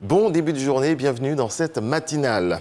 Bon début de journée, bienvenue dans cette matinale.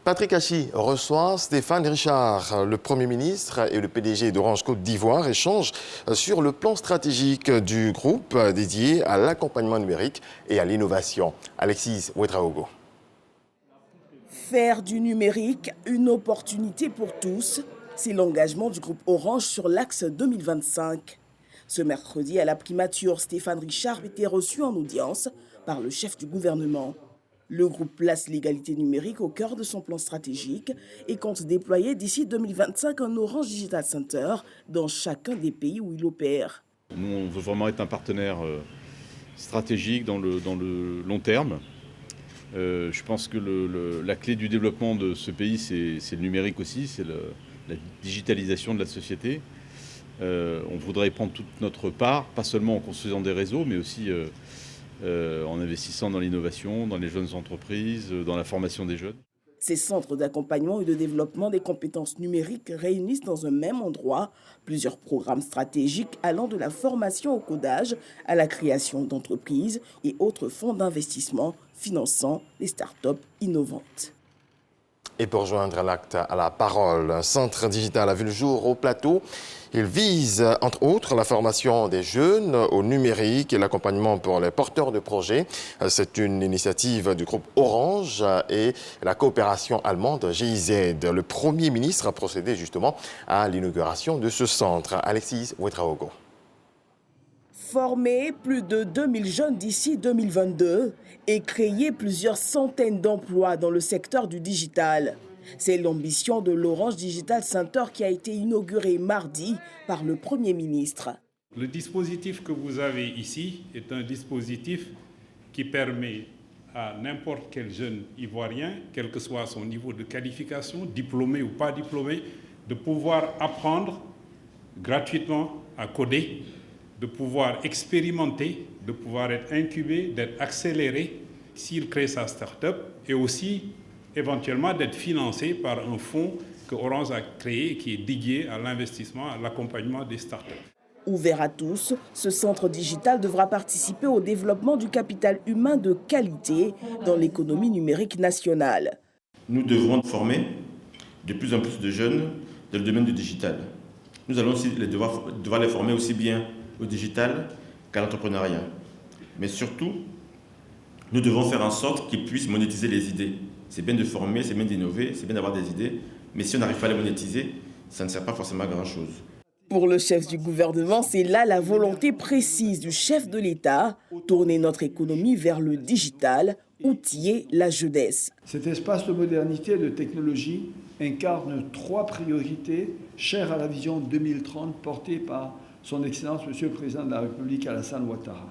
Patrick Hachi reçoit Stéphane Richard. Le Premier ministre et le PDG d'Orange Côte d'Ivoire échangent sur le plan stratégique du groupe dédié à l'accompagnement numérique et à l'innovation. Alexis Ouedraogo. Faire du numérique une opportunité pour tous, c'est l'engagement du groupe Orange sur l'axe 2025. Ce mercredi, à la primature, Stéphane Richard était reçu en audience par le chef du gouvernement. Le groupe place l'égalité numérique au cœur de son plan stratégique et compte déployer d'ici 2025 un Orange Digital Center dans chacun des pays où il opère. Nous, on veut vraiment être un partenaire stratégique dans le long terme. Je pense que la clé du développement de ce pays, c'est le numérique aussi, c'est la digitalisation de la société. On voudrait y prendre toute notre part, pas seulement en construisant des réseaux, mais aussi en investissant dans l'innovation, dans les jeunes entreprises, dans la formation des jeunes. Ces centres d'accompagnement et de développement des compétences numériques réunissent dans un même endroit plusieurs programmes stratégiques allant de la formation au codage à la création d'entreprises et autres fonds d'investissement finançant les startups innovantes. Et pour joindre l'acte à la parole, un centre digital a vu le jour au plateau. Il vise, entre autres, la formation des jeunes au numérique et l'accompagnement pour les porteurs de projets. C'est une initiative du groupe Orange et la coopération allemande GIZ. Le Premier ministre a procédé justement à l'inauguration de ce centre. Alexis Ouedraogo. Former plus de 2000 jeunes d'ici 2022 et créer plusieurs centaines d'emplois dans le secteur du digital. C'est l'ambition de l'Orange Digital Center qui a été inauguré mardi par le Premier ministre. Le dispositif que vous avez ici est un dispositif qui permet à n'importe quel jeune Ivoirien, quel que soit son niveau de qualification, diplômé ou pas diplômé, de pouvoir apprendre gratuitement à coder, de pouvoir expérimenter, de pouvoir être incubé, d'être accéléré s'il crée sa start-up et aussi éventuellement d'être financé par un fonds que Orange a créé et qui est dédié à l'investissement, à l'accompagnement des start-up. Ouvert à tous, ce centre digital devra participer au développement du capital humain de qualité dans l'économie numérique nationale. Nous devrons former de plus en plus de jeunes dans le domaine du digital. Nous allons aussi devoir les former aussi bien au digital qu'à l'entrepreneuriat. Mais surtout, nous devons faire en sorte qu'ils puissent monétiser les idées. C'est bien de former, c'est bien d'innover, c'est bien d'avoir des idées, mais si on n'arrive pas à les monétiser, ça ne sert pas forcément à grand-chose. Pour le chef du gouvernement, c'est là la volonté précise du chef de l'État, tourner notre économie vers le digital, outiller la jeunesse. Cet espace de modernité et de technologie incarne 3 priorités chères à la vision 2030 portée par son Excellence, Monsieur le Président de la République, Alassane Ouattara.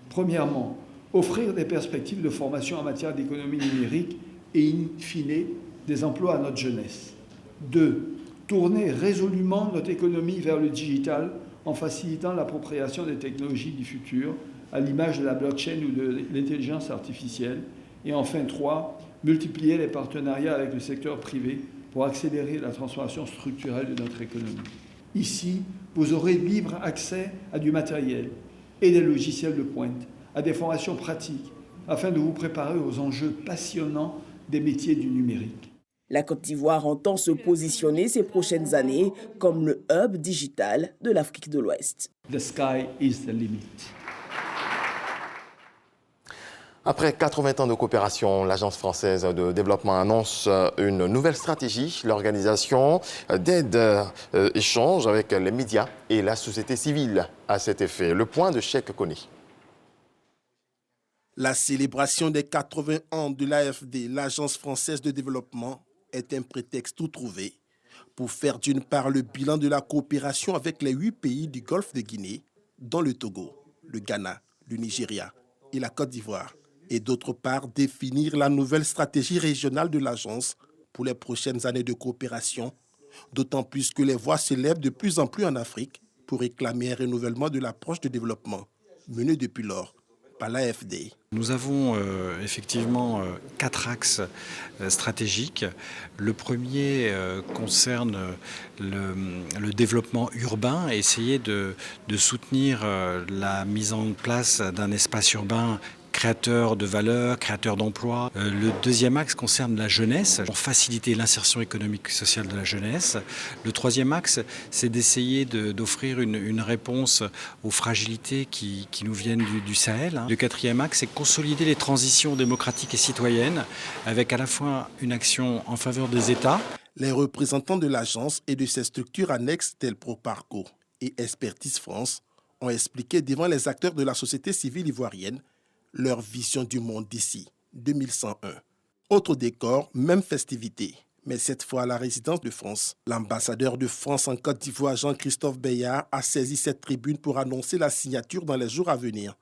Premièrement, offrir des perspectives de formation en matière d'économie numérique et, in fine, des emplois à notre jeunesse. 2. Tourner résolument notre économie vers le digital en facilitant l'appropriation des technologies du futur, à l'image de la blockchain ou de l'intelligence artificielle. Et enfin, 3. Multiplier les partenariats avec le secteur privé pour accélérer la transformation structurelle de notre économie. Ici, vous aurez libre accès à du matériel et des logiciels de pointe, à des formations pratiques, afin de vous préparer aux enjeux passionnants des métiers du numérique. La Côte d'Ivoire entend se positionner ces prochaines années comme le hub digital de l'Afrique de l'Ouest. The sky is the limit. Après 80 ans de coopération, l'Agence française de développement annonce une nouvelle stratégie, l'organisation d'aide échange avec les médias et la société civile à cet effet. Le point de Cheikh Kony. La célébration des 80 ans de l'AFD, l'Agence française de développement, est un prétexte tout trouvé pour faire d'une part le bilan de la coopération avec les 8 pays du Golfe de Guinée, dont le Togo, le Ghana, le Nigeria et la Côte d'Ivoire, et d'autre part définir la nouvelle stratégie régionale de l'agence pour les prochaines années de coopération, d'autant plus que les voix s'élèvent de plus en plus en Afrique pour réclamer un renouvellement de l'approche de développement menée depuis lors par l'AFD. Nous avons effectivement 4 axes stratégiques. Le premier concerne le développement urbain, essayer de soutenir la mise en place d'un espace urbain créateur de valeur, créateur d'emplois. Le deuxième axe concerne la jeunesse, pour faciliter l'insertion économique et sociale de la jeunesse. Le troisième axe, c'est d'essayer d'offrir une réponse aux fragilités qui nous viennent du Sahel. Le quatrième axe, c'est consolider les transitions démocratiques et citoyennes avec à la fois une action en faveur des États. Les représentants de l'agence et de ses structures annexes telles ProParcours et Expertise France ont expliqué devant les acteurs de la société civile ivoirienne leur vision du monde d'ici 2101. Autre décor, même festivité, mais cette fois à la résidence de France. L'ambassadeur de France en Côte d'Ivoire, Jean-Christophe Bayard, a saisi cette tribune pour annoncer la signature dans les jours à venir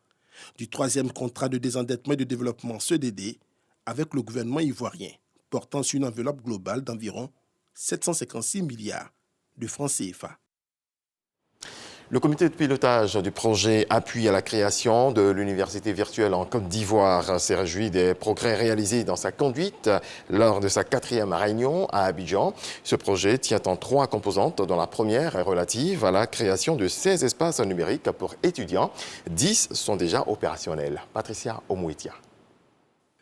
du 3e contrat de désendettement et de développement CEDD avec le gouvernement ivoirien, portant sur une enveloppe globale d'environ 756 milliards de francs CFA. Le comité de pilotage du projet Appui à la création de l'université virtuelle en Côte d'Ivoire s'est réjoui des progrès réalisés dans sa conduite lors de sa 4e réunion à Abidjan. Ce projet tient en 3 composantes, dont la première est relative à la création de 16 espaces numériques pour étudiants. 10 sont déjà opérationnels. Patricia Omouetia.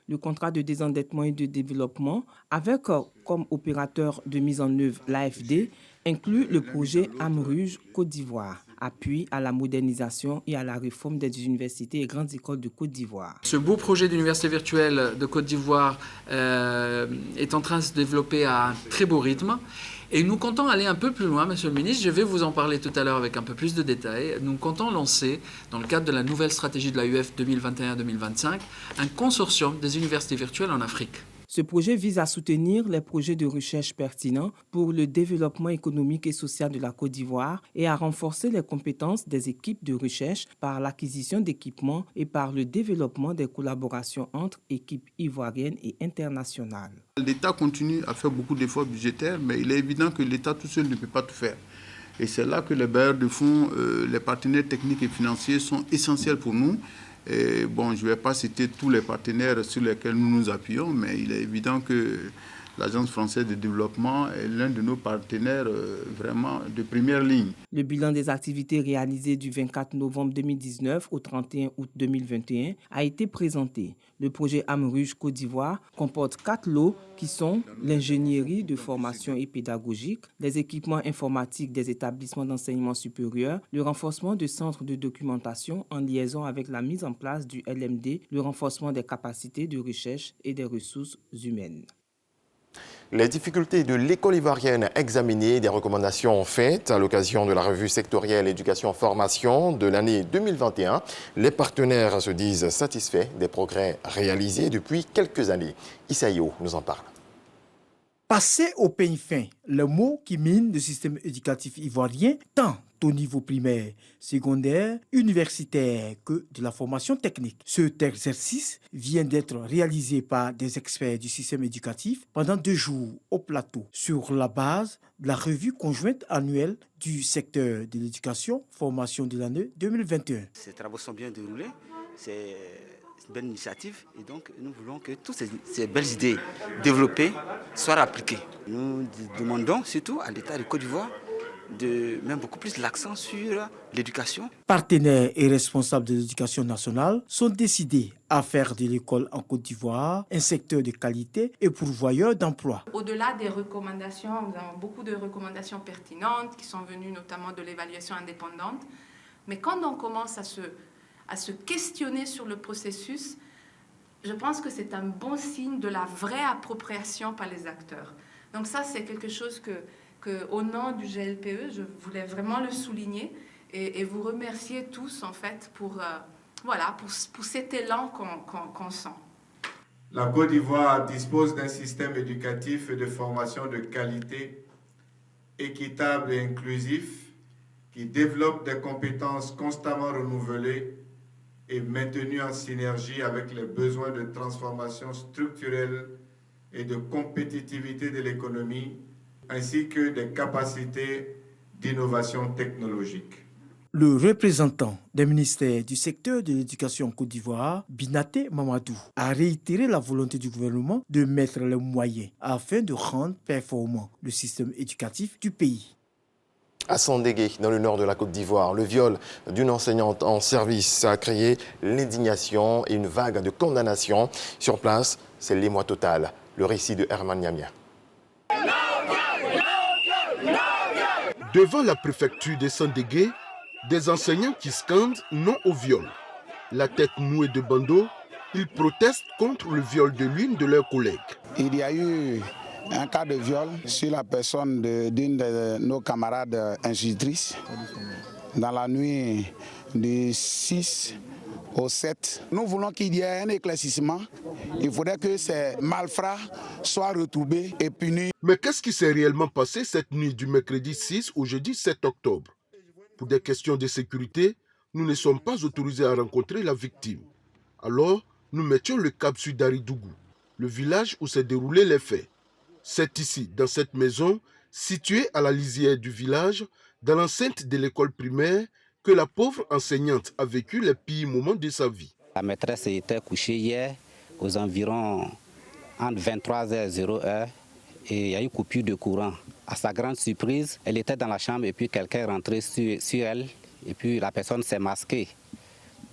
Le contrat de désendettement et de développement, avec comme opérateur de mise en œuvre l'AFD, inclut le projet AMRUGE Côte d'Ivoire, appui à la modernisation et à la réforme des universités et grandes écoles de Côte d'Ivoire. Ce beau projet d'université virtuelle de Côte d'Ivoire est en train de se développer à un très beau rythme. Et nous comptons aller un peu plus loin, Monsieur le Ministre. Je vais vous en parler tout à l'heure avec un peu plus de détails. Nous comptons lancer, dans le cadre de la nouvelle stratégie de l'AUF 2021-2025, un consortium des universités virtuelles en Afrique. Ce projet vise à soutenir les projets de recherche pertinents pour le développement économique et social de la Côte d'Ivoire et à renforcer les compétences des équipes de recherche par l'acquisition d'équipements et par le développement des collaborations entre équipes ivoiriennes et internationales. L'État continue à faire beaucoup d'efforts budgétaires, mais il est évident que l'État tout seul ne peut pas tout faire. Et c'est là que les bailleurs de fonds, les partenaires techniques et financiers sont essentiels pour nous. Et bon, je ne vais pas citer tous les partenaires sur lesquels nous nous appuyons, mais il est évident que l'Agence française de développement est l'un de nos partenaires vraiment de première ligne. Le bilan des activités réalisées du 24 novembre 2019 au 31 août 2021 a été présenté. Le projet AMRUGE Côte d'Ivoire comporte 4 lots qui sont l'ingénierie de formation et pédagogique, les équipements informatiques des établissements d'enseignement supérieur, le renforcement de centres de documentation en liaison avec la mise en place du LMD, le renforcement des capacités de recherche et des ressources humaines. Les difficultés de l'école ivoirienne examinées, des recommandations faites à l'occasion de la revue sectorielle éducation-formation de l'année 2021. Les partenaires se disent satisfaits des progrès réalisés depuis quelques années. Issaïo nous en parle. Passer au peigne fin, le mot qui mine le système éducatif ivoirien, tant au niveau primaire, secondaire, universitaire que de la formation technique. Cet exercice vient d'être réalisé par des experts du système éducatif pendant 2 jours au plateau sur la base de la revue conjointe annuelle du secteur de l'éducation formation de l'année 2021. Ces travaux sont bien déroulés. C'est une belle initiative et donc nous voulons que toutes ces belles idées développées soient appliquées. Nous demandons surtout à l'État de Côte d'Ivoire de mettre beaucoup plus l'accent sur l'éducation. Partenaires et responsables de l'éducation nationale sont décidés à faire de l'école en Côte d'Ivoire un secteur de qualité et pourvoyeur d'emplois. Au-delà des recommandations, nous avons beaucoup de recommandations pertinentes qui sont venues notamment de l'évaluation indépendante. Mais quand on commence à se questionner sur le processus, je pense que c'est un bon signe de la vraie appropriation par les acteurs. Donc ça, c'est quelque chose que au nom du GLPE, je voulais vraiment le souligner et vous remercier tous en fait pour cet élan qu'on sent. La Côte d'Ivoire dispose d'un système éducatif et de formation de qualité, équitable et inclusif, qui développe des compétences constamment renouvelées et maintenues en synergie avec les besoins de transformation structurelle et de compétitivité de l'économie, ainsi que des capacités d'innovation technologique. Le représentant des ministères du secteur de l'éducation en Côte d'Ivoire, Binaté Mamadou, a réitéré la volonté du gouvernement de mettre les moyens afin de rendre performant le système éducatif du pays. À Sandégué, dans le nord de la Côte d'Ivoire, le viol d'une enseignante en service a créé l'indignation et une vague de condamnation. Sur place, c'est l'émoi total. Le récit de Herman Niamia. Devant la préfecture de Sandégué, des enseignants qui scandent non au viol. La tête nouée de bandeaux, ils protestent contre le viol de l'une de leurs collègues. Il y a eu un cas de viol sur la personne d'une de nos camarades institutrices dans la nuit du 6 au 7. Nous voulons qu'il y ait un éclaircissement. Il faudrait que ces malfrats soient retrouvés et punis. Mais qu'est-ce qui s'est réellement passé cette nuit du mercredi 6 au jeudi 7 octobre? Pour des questions de sécurité, nous ne sommes pas autorisés à rencontrer la victime. Alors, nous mettions le cap sur Daridougou, le village où s'est déroulé les faits. C'est ici, dans cette maison, située à la lisière du village, dans l'enceinte de l'école primaire, que la pauvre enseignante a vécu les pires moments de sa vie. La maîtresse était couchée hier aux environs entre 23h01 et il y a eu coupure de courant. À sa grande surprise, elle était dans la chambre et puis quelqu'un est rentré sur elle et puis la personne s'est masquée.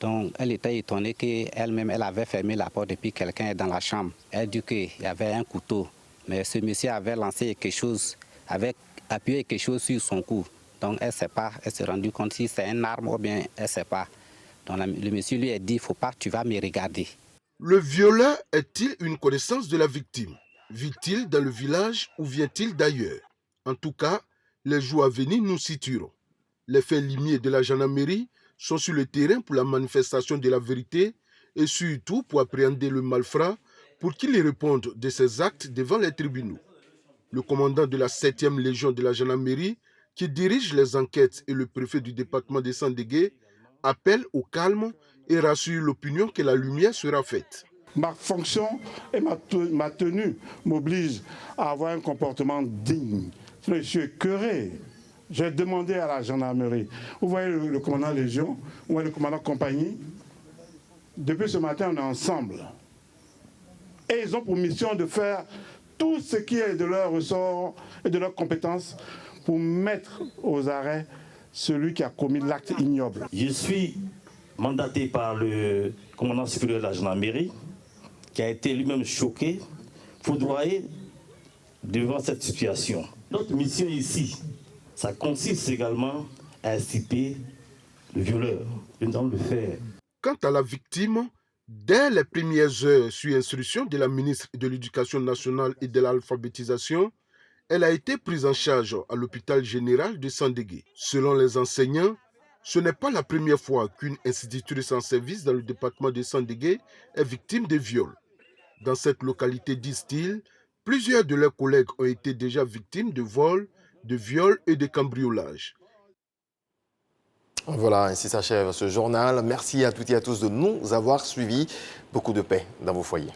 Donc elle était étonnée qu'elle-même elle avait fermé la porte et puis quelqu'un est dans la chambre. Elle dit qu'il y avait un couteau, mais ce monsieur avait lancé quelque chose, avait appuyé quelque chose sur son cou. Donc elle ne sait pas, elle s'est rendue compte si c'est une arme ou bien elle ne sait pas. Donc le monsieur lui a dit, il ne faut pas, tu vas me regarder. Le violeur est-il une connaissance de la victime? Vit-il dans le village ou vient-il d'ailleurs? En tout cas, les jours à venir nous situeront. Les faits limiers de la gendarmerie sont sur le terrain pour la manifestation de la vérité et surtout pour appréhender le malfrat pour qu'il réponde de ses actes devant les tribunaux. Le commandant de la 7e Légion de la gendarmerie, qui dirige les enquêtes, et le préfet du département de Sandégué appellent au calme et rassurent l'opinion que la lumière sera faite. Ma fonction et ma tenue m'obligent à avoir un comportement digne. Je suis écœuré. J'ai demandé à la gendarmerie. Vous voyez le commandant Légion, vous voyez le commandant compagnie. Depuis ce matin, on est ensemble. Et ils ont pour mission de faire tout ce qui est de leur ressort et de leurs compétences pour mettre aux arrêts celui qui a commis l'acte ignoble. Je suis mandaté par le commandant supérieur de la gendarmerie, qui a été lui-même choqué, foudroyé devant cette situation. Notre mission ici, ça consiste également à inciter le violeur. Nous allons le faire. Quant à la victime, dès les premières heures, sur instruction de la ministre de l'Éducation nationale et de l'alphabétisation, elle a été prise en charge à l'hôpital général de Sandégué. Selon les enseignants, ce n'est pas la première fois qu'une institutrice en service dans le département de Sandégué est victime de viol. Dans cette localité, disent-ils, plusieurs de leurs collègues ont été déjà victimes de vols, de viols et de cambriolages. Voilà, ainsi s'achève ce journal. Merci à toutes et à tous de nous avoir suivis. Beaucoup de paix dans vos foyers.